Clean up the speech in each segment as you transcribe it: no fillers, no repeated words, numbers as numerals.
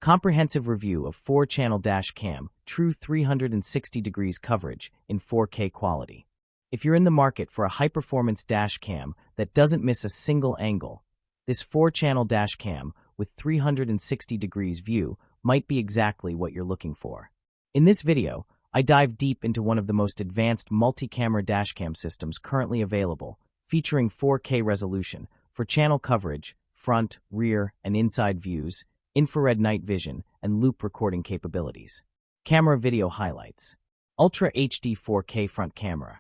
Comprehensive review of 4-channel dash cam, true 360 degrees coverage in 4K quality. If you're in the market for a high-performance dash cam that doesn't miss a single angle, this 4-channel dash cam with 360 degrees view might be exactly what you're looking for. In this video, I dive deep into one of the most advanced multi-camera dashcam systems currently available, featuring 4K resolution for channel coverage, front, rear, and inside views, infrared night vision, and loop recording capabilities. Camera video highlights. Ultra HD 4K front camera.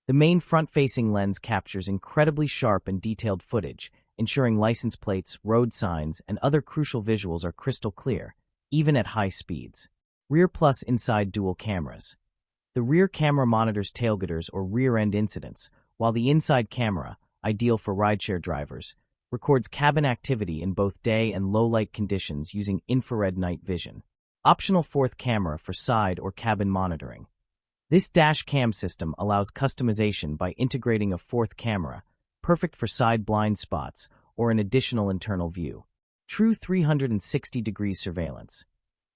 The main front-facing lens captures incredibly sharp and detailed footage, ensuring license plates, road signs, and other crucial visuals are crystal clear, even at high speeds. Rear plus inside dual cameras. The rear camera monitors tailgaters or rear-end incidents, while the inside camera, ideal for rideshare drivers, records cabin activity in both day and low-light conditions using infrared night vision. Optional fourth camera for side or cabin monitoring. This dash cam system allows customization by integrating a fourth camera, perfect for side blind spots or an additional internal view. True 360 degrees surveillance.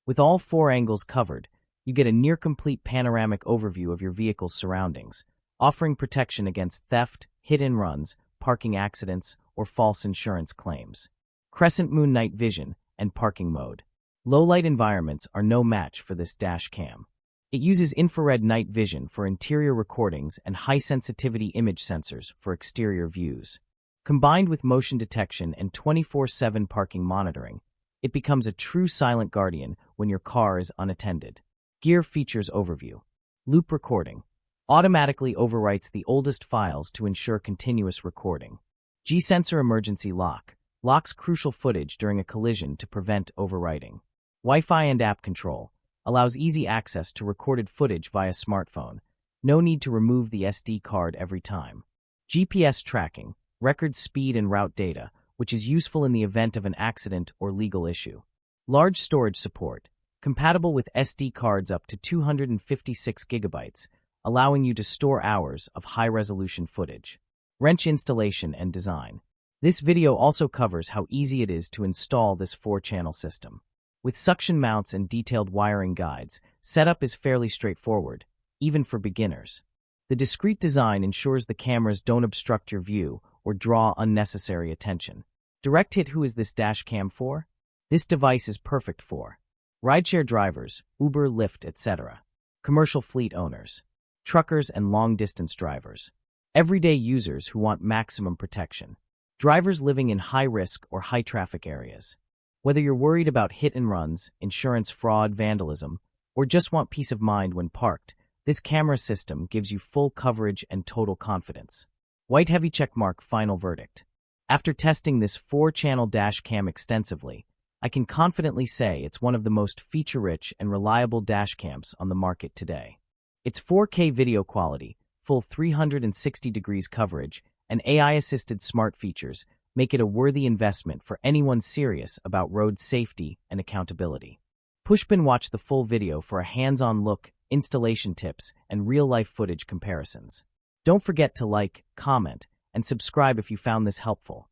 With all 4 angles covered, you get a near-complete panoramic overview of your vehicle's surroundings, offering protection against theft, hit-and-runs, parking accidents, or false insurance claims. Crescent moon night vision and parking mode. Low-light environments are no match for this dash cam. It uses infrared night vision for interior recordings and high-sensitivity image sensors for exterior views. Combined with motion detection and 24/7 parking monitoring, it becomes a true silent guardian when your car is unattended. Gear features overview. Loop recording. Automatically overwrites the oldest files to ensure continuous recording. G-sensor emergency lock. Locks crucial footage during a collision to prevent overwriting. Wi-Fi and app control. Allows easy access to recorded footage via smartphone. No need to remove the SD card every time. GPS tracking. Records speed and route data, which is useful in the event of an accident or legal issue. Large storage support. Compatible with SD cards up to 256 gigabytes, allowing you to store hours of high-resolution footage. Wrench installation and design. This video also covers how easy it is to install this 4-channel system. With suction mounts and detailed wiring guides, setup is fairly straightforward, even for beginners. The discreet design ensures the cameras don't obstruct your view or draw unnecessary attention. Direct hit. Who is this dash cam for? This device is perfect for rideshare drivers, Uber, Lyft, etc., commercial fleet owners, truckers and long-distance drivers, everyday users who want maximum protection, drivers living in high-risk or high-traffic areas. Whether you're worried about hit-and-runs, insurance fraud, vandalism, or just want peace of mind when parked, this camera system gives you full coverage and total confidence. White heavy checkmark. Final verdict. After testing this 4-channel dash cam extensively, I can confidently say it's one of the most feature-rich and reliable dash cams on the market today. Its 4K video quality, full 360 degrees coverage, and AI-assisted smart features make it a worthy investment for anyone serious about road safety and accountability. Pushpin. Watch the full video for a hands-on look, installation tips, and real-life footage comparisons. Don't forget to like, comment, and subscribe if you found this helpful.